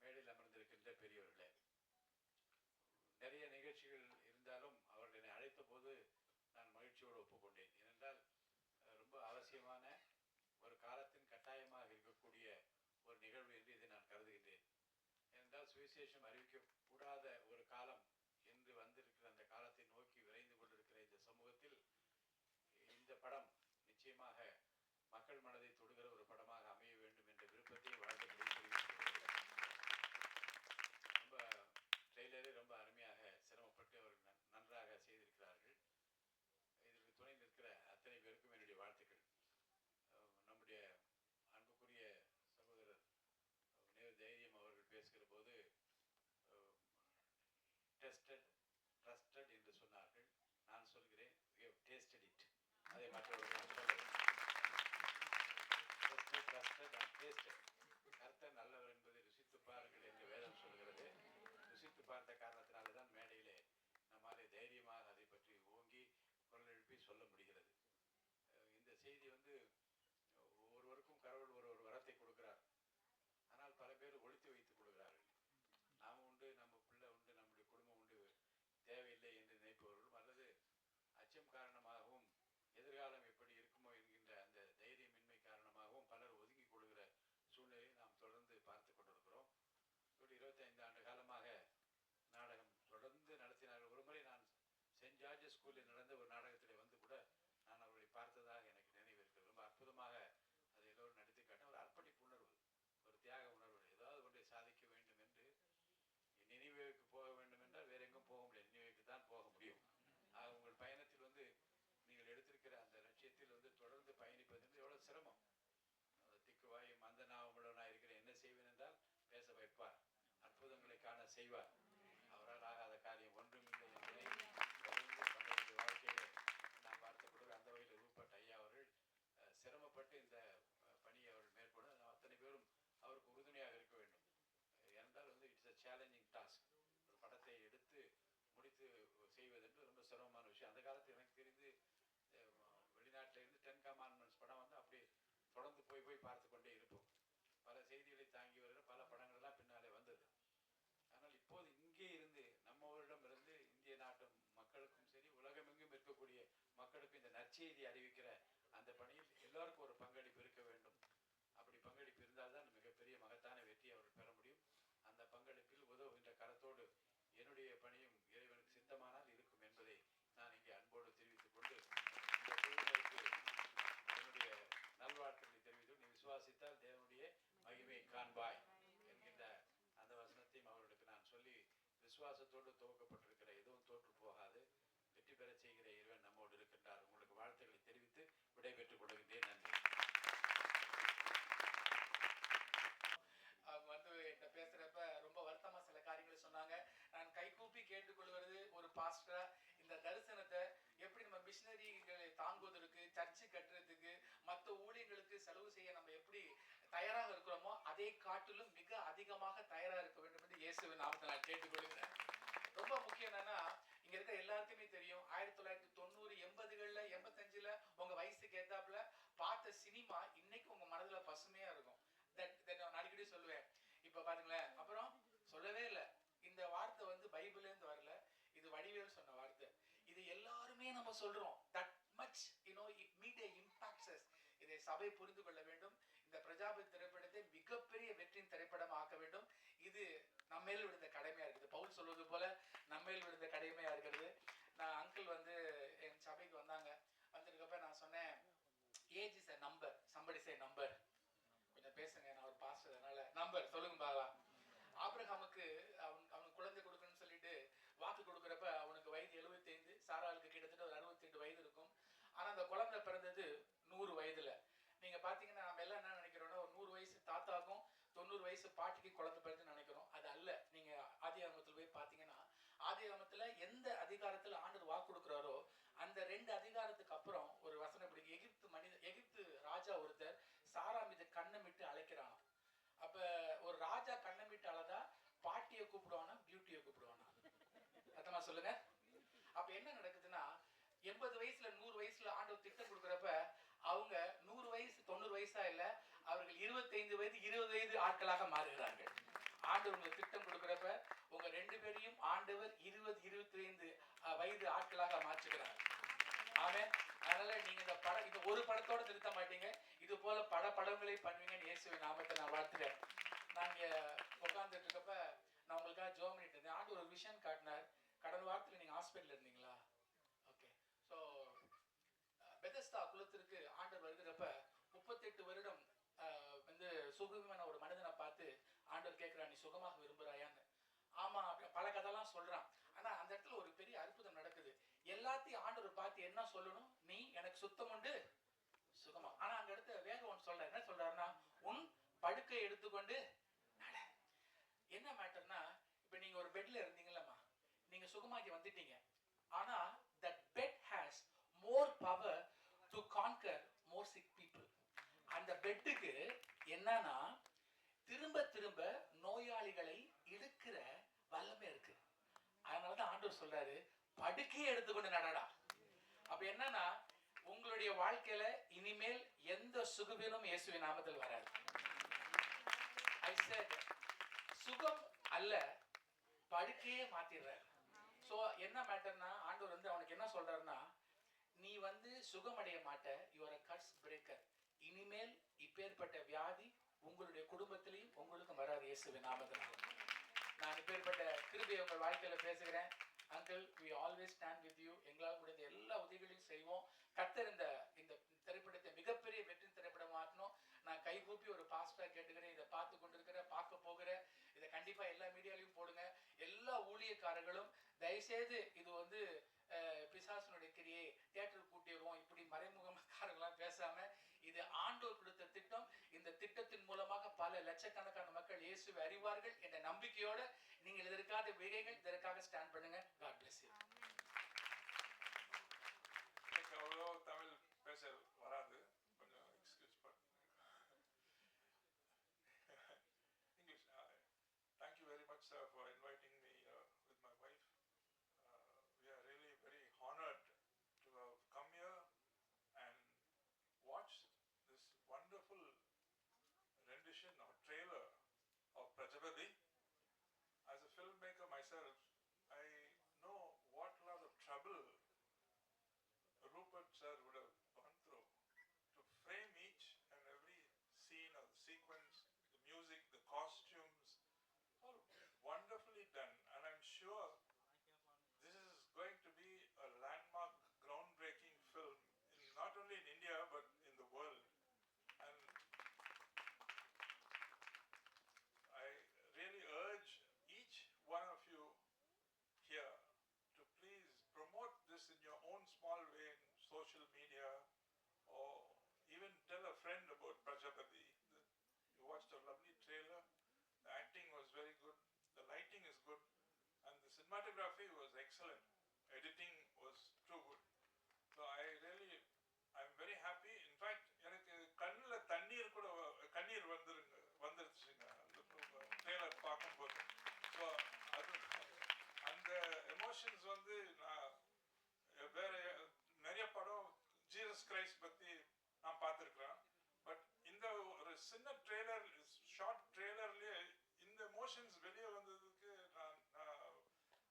மேடையில் அமர்ந்திருக்கின்ற பெரியவர்களே, நிறைய நிகழ்ச்சிகள் இருந்தாலும் அவர்கள் என்னை அழைத்த போது நான் மகிழ்ச்சியோடு ஒப்புக்கொண்டேன். ஏனென்றால் ரொம்ப அவசியமான ஒரு காலத்தின் கட்டாயமாக இருக்கக்கூடிய ஒரு நிகழ்வு என்று இதை நான் கருதுகின்றேன். ஏனென்றால் சுவிசேஷம் அறிவிக்கக்கூடாத ஒரு காலம் என்று வந்திருக்கிற அந்த காலத்தை நோக்கி விரைந்து கொண்டிருக்கிற இந்த சமூகத்தில் இந்த படம் நிச்சயமாக மக்கள் மனதை தொடுகிற ஒரு படமாக அமைய வேண்டும் என்ற விருப்பத்தை வாழ்க்கையை ரொம்ப ட்ரெய்லரே ரொம்ப அருமையாக சிரமப்பட்டு அவர்கள் நன்றாக செய்திருக்கிறார்கள். இதற்கு துணை நிற்கிற அத்தனை பேருக்கும் என்னுடைய வாழ்த்துக்கள். நம்முடைய அன்புக்குரிய சகோதரர் தைரியம் அவர்கள் பேசுகிற போது டெஸ்டட் ட்ரஸ்டட் என்று சொன்னார்கள். நான் சொல்கிறேன் டேஸ்டட் இட். அதை மற்றவர்கள் கர்த்தர் நல்லவர் என்பதை ருசித்து பாருங்கள் என்று வேதம் சொல்கிறது. ருசித்து பார்த்த காரணத்தினால்தான் மேடையிலே நம்மாலே தைரியமாக அதை பற்றி ஓங்கி குரல் எழுப்பி சொல்ல முடிகிறது. இந்த செய்தி ஒருவருக்கும் கடவுள் ஒரு வரத்தை கொடுக்கிறார். ஆனால் பல பேர் ஒழித்து வைத்துக் கொள்கிறார்கள். நாம் உண்டு, நம்ம பிள்ளை உண்டு, நம்முடைய குடும்பம் உண்டு, தேவையில்லை என்று நினைப்பவர்களும், அல்லது அச்சம் காரணமாகவும் எதிர்காலம் எப்படி இருக்குமோ என்கின்ற அந்த தைரியமின்மை காரணமாகவும் பலர் ஒதுங்கிக் கொள்கிற சூழ்நிலையை நாம் தொடர்ந்து பார்த்து கொண்டிருக்கிறோம். 25 ஆண்டு காலமாக நாடகம் தொடர்ந்து நடத்தினார்கள். ஒரு முறை நான் சென்ட் ஜார்ஜஸ் ஸ்கூலில் நடந்த ஒரு நாடகத்தில் வந்து கூட நான் அவர்களை பார்த்ததாக எனக்கு நினைவு இருக்கிறது. ரொம்ப அற்புதமாக அதை எல்லோரும் நடித்து காட்ட ஒரு அர்ப்பணிப்பு உணர்வு, ஒரு தியாக உணர்வு, ஏதாவது ஒன்றை சாதிக்க வேண்டும் என்று. நினைவுக்கு போக வேண்டும் என்றால் வேற எங்கும் போக முடியாது, நினைவுக்கு தான் போக முடியும். ஆக உங்கள் பயணத்தில் நீங்கள் எடுத்திருக்கிற அந்த லட்சியத்தில் தொடர்ந்து பயணிப்பது என்று எவ்வளவு சிரமம். திக்குவாயும் அந்த நாவமுள்ளவனாக இருக்கிற என்ன செய்வேன் என்றால் பேச வைப்பார், அற்புதங்களை காண செய்வார். அவரால் ஆகாத காரியம் ஒன்றுமில்லை என்பதை வாழ்க்கையிலே நான் பார்த்த அந்த வகையில் ரூபட் ஐயா அவர்கள் சிரமப்பட்டு இந்த பணியை அவர்கள் மேற்கொண்டு அத்தனை பேரும் அவருக்கு உறுதுணையாக இருக்க வேண்டும். என்றால் இட்ஸ் அ சேலஞ்சிங் டாஸ்க். ஒரு படத்தை எடுத்து முடித்து செய்வது என்று ரொம்ப சிரமமான விஷயம். அந்த காலத்தில் எனக்கு தெரிந்து வெளிநாட்டில இருந்து 10 கமாண்ட்மெண்ட்ஸ் படம் அப்படியே தொடர்ந்து போய் பார்த்து கொண்டே இருப்போம். பல செய்திகளை தாங்கி வருகிற பல படங்கள் எல்லாம் பின்னாலே வந்தது. ஆனால் இப்போது இங்கே இருந்து நம்மவரிடம் இருந்து இந்திய நாட்டு மக்களுக்கும் சரி உலகமெங்கும் இருக்கக்கூடிய மக்களுக்கும் இந்த நற்செய்தி அறிவிக்கிற அந்த பணியில் எல்லாருக்கும் ஒரு பங்களிப்பு இருக்க வேண்டும். அப்படி பங்களிப்பு இருந்தால்தான் மிகப்பெரிய மகத்தான வெற்றி அவர்கள் பெற முடியும். அந்த பங்களிப்பில் உதவுகின்ற கரத்தோடு என்னுடைய பணியும் இறைவனுக்கு சித்தமானால் இருக்கும் என்பதை நான் இங்கே அன்போடு தெரிவித்துக் கொண்டு இந்த குழுவினருக்கு என்னுடைய நல்வாழ்த்துக்களை தெரிவித்து, நீ விசுவாசித்தால் தேவனுடைய மகிமையை காண்பாய் என்கின்ற அந்த வசனத்தையும் அவர்களுக்கு நான் சொல்லி, விசுவாசத்தோடு துவக்கப்பட்டிருக்கிற எதுவும் தோற்று போகாது, வெற்றி பெற செய்கிற இறைவன் நம்மோடு இருக்கின்றார். உங்களுக்கு வாழ்த்துக்களை தெரிவித்து விடைபெற்றுக் கொள்கின்றேன். நன்றி. என்கிட்ட பேசுறப்ப ரொம்ப வருத்தமா சில காரியங்களை சொன்னாங்க. நான் கைகூப்பி கேட்டுக்கொள்வது ஒரு பாஸ்டரா இந்த தரிசனத்தை எப்படி நம்ம மிஷினரிகளை தாங்குவதற்கு, சர்ச்சு கட்டுறதுக்கு, மற்ற ஊழியர்களுக்கு செலவு செய்ய நம்ம எப்படி தயாராக இருக்கிறோமோ அதே காட்டிலும் மிக அதிகமாக தயாரா இருக்க வேண்டும் என்று இயேசுவின் நாமத்தை நான் கேட்டுக்கொள்கிறேன். ரொம்ப முக்கியம் என்னன்னா, இங்க இருக்க எல்லாருக்குமே தெரியும் 1990 80களில் 85ல உங்க வயசுக்கு ஏத்தாப்புல பார்த்த சினிமா இன்னைக்கு உங்க மனதுல பசுமையா இருக்கும். நான் அடிக்கடி சொல்லுவேன். இப்ப பாருங்களேன், அப்புறம் சொல்லவே இல்லை. இந்த வார்த்தை பைபிள்ல இருந்து வரல, இது வடிவேல் சொன்ன வார்த்தை. இது எல்லாருமே நம்ம சொல்றோம். That much it meet impacts us. இதை சபை புரிந்து கொள்ள வேண்டும். இந்த பிரஜாபதி திரைப்படத்தை மிகப்பெரிய வெற்றியின் திரைப்படம் ஆக்க வேண்டும். இது நம்மேல் விழுந்த கடமையா இருக்குது. பவுல் சொல்வது போல நம்மேல் விழுந்த கடமையா இருக்கிறது. நான் அங்கிள் என் சபைக்கு வந்தாங்க. வந்திருக்கப்ப நான் சொன்னேன், age is a number, somebody say number. கொஞ்சம் பேசுங்க, நான் ஒரு பாஸ்டர், அதனால நம்பர் சொல்லுங்க பாக்கலாம். ஆபிரகாமுக்கு அவனுக்கு குழந்தை கொடுக்கணும்னு சொல்லிட்டு வாக்கு கொடுக்குறப்ப அவனுக்கு வயது 75, சாராளுக்கு கிட்டத்தட்ட ஒரு 62 வயது இருக்கும். ஆனா அந்த குழந்தை பிறந்தது 100 வயதுல. நீங்க பாத்தீங்கன்னா நம்ம எல்லாம் என்ன நினைக்கிறோம்னா, ஒரு 100 வயசு தாத்தாக்கும் 90 வயசு பாட்டிக்கு குழந்தை பிறந்து நினைக்கிறோம். அது அல்ல. நீங்க ஆதியாகமத்துல போய் பாத்தீங்கன்னா, ஆதியாகமத்துல எந்த அதிகாரத்துல ஆண்டவர் வாக்கு கொடுக்குறாரோ அந்த 2 அதிகாரத்துக்கு அப்புறம் ஒரு வசனம் இப்படி, எகிப்து ராஜா ஒருத்தர் சாரா மீது கண்ணமிட்டு அழைக்கிறான். அப்ப ஒரு ராஜா கண்ணமிட்டு அழதா பாட்டியை கூப்பிடுவானா, பியூட்டியை கூப்பிடுவானா? அத்தமா சொல்லுங்க. அப்ப என்ன நடக்குதுன்னா, 80 வயசுல 100 வயசுல ஆண்டவர் திட்டம் கொடுக்குறப்ப அவங்க 100 வயசு 90 வயசா இல்ல, அவர்கள் 25 வயது 20 வயது ஆட்களாக மாறுகிறார்கள். ஆண்டவர் உங்களுக்கு திட்டம் கொடுக்குறப்ப உங்க 2 பேரையும் ஆண்டவர் 20-25 வயது ஆட்களாக மாற்றுகிறார். ஆமென். அதனால நீங்க இந்த ஒரு படத்தோட நிறுத்த மாட்டீங்க, இது போல பல படங்களை பண்ணுவீங்கன்னு இயேசுவின் நாமத்தை நான் வாழ்த்துறேன். நாங்க உட்கார்ந்துட்டு இருக்கப்ப நான் உங்களுக்காக ஜெபம் பண்ணிட்டு இருந்தேன். ஆண்டு ஒரு விஷன் காட்டினார். கடந்த வாரத்துல நீங்க ஹாஸ்பிட்டல் இருந்தீங்களா? ஓகே. ஸோ பெதஸ்தா குலத்திற்கு ஆண்டவர் வருகிறப்ப 38 வருடம் வந்து சுகமான ஒரு மனிதனை பார்த்து ஆண்டவர் கேட்கிறார், நீ சுகமாக விரும்புறாயான்னு. ஆமா, பல கதைலாம் சொல்றான். ஆனா அந்த இடத்துல ஒரு பெரிய அற்புதம் நடக்குது. எல்லாத்தையும் ஆண்டவர் பார்த்து என்ன சொல்லணும்? நீ எனக்கு சுத்தம் உண்டு சுகமா. ஆனா அங்க இடத்துல வேற ஒன்று சொல்றாரு. என்ன சொல்றாருன்னா, உன் படுக்கை எடுத்துக்கொண்டு நட. என்ன மேட்டர்னா, இப்ப நீங்க ஒரு பெட்ல இருந்தீங்களம்மா, நீங்க சுகமாகி வந்துட்டீங்க. ஆனா that bed has more power to conquer more sick people. அந்த பெட்டுக்கு என்னன்னா திரும்ப திரும்ப நோயாளிகளை இழுக்கிற வல்லமை இருக்கு. அதனாலதான் ஆண்டவர் சொல்றாரு, படுக்கையை எடுத்துக்கொண்டு நடடா. அப்ப என்னன்னா உங்களுடைய வாழ்க்கையில இனிமேல் எந்த சுகவீனம் இயேசுவின் நாமத்தில் வராது. I said சுகம் அல்ல, படுக்கையே மாத்திடுறாரு. சோ என்ன மேட்டர்னா ஆண்டவர் வந்து அவனுக்கு என்ன சொல்றாருன்னா, நீ வந்து சுகமடைய மாட்ட, you are a curse breaker. இனிமேல் இப்பேற்பட்ட வியாதி உங்களுடைய குடும்பத்திலையும் உங்களுக்கும் வராது இயேசுவின் நாமத்தில். நான் இப்பேற்பட்ட கிருபையை உங்கள் வாழ்க்கையில பேசுகிறேன். Uncle, we always stand with you. எங்களால் முடிந்த எல்லா உதவிகளையும் செய்வோம். கர்த்தர் இந்த திரைப்படத்தை மிகப்பெரிய வெற்றி திரைப்படம் மாற்றணும். நான் கைகூப்பி ஒரு பாஸ்டரா கேட்டுக்கிறேன். இதை பார்த்து கொண்டிருக்கிற, பார்க்க போகிற, இதை கண்டிப்பா எல்லா மீடியாலையும் போடுங்க. எல்லா ஊழியக்காரர்களும் தயவுசெய்து இது வந்து பிசாசனுடைய கிரியை, தியேட்டருக்கு கூட்டி வருவோம் இப்படி மறைமுகக்காரங்களாம் பேசாம, இது ஆண்டவர் கொடுத்த திட்டம். இந்த திட்டத்தின் மூலமாக பல லட்சக்கணக்கான மக்கள் இயேசுவை அறிவார்கள் என்ற நம்பிக்கையோட நீங்கள் இதற்காக விகைகள், இதற்காக ஸ்டாண்ட் பண்ணுங்க. God bless you. அவ்வளோ தமிழ் பேச வராது, கொஞ்சம் எக்ஸ்கியூஸ் பண்ணுங்க. English. Thank you very much, sir, for inviting me with my wife. We are really very honored to have come here and watch this wonderful rendition or trailer of Prajapati. As a filmmaker myself, I know what lot of trouble Rupert sir would have gone through to frame each and every scene or sequence, the music, the costumes, all wonderfully done. And I'm sure this is going to be a landmark, groundbreaking film, not only in India but in the world. And I really urge each one of you here to please promote this in your own small way in social media, or even tell a friend about Prajapati. You watched a lovely trailer, the acting was very good, the lighting is good, and the cinematography was excellent, editing was too good. So I'm very happy. In fact, எனக்கு கண்ணுல கண்ணீர் வந்துருச்சுங்க அந்த trailer பார்க்கும்போது. So அந்த emotions வந்து நான் வேற நிறைய படம் ஜீசஸ் கிரைஸ்ட் பத்தி நான் பார்த்துருக்கிறேன். பட் இந்த ஒரு சின்ன ட்ரெய்லர், ஷார்ட் ட்ரெய்லர்லயே இந்த எமோஷன்ஸ் வெளியே வந்ததுக்கு நான்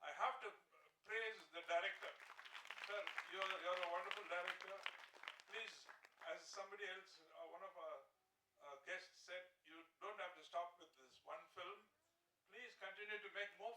I have to praise the director. Sir, you're a wonderful director. Please, as somebody else, one of our guests said, you don't have to stop with this one film. Please continue to make more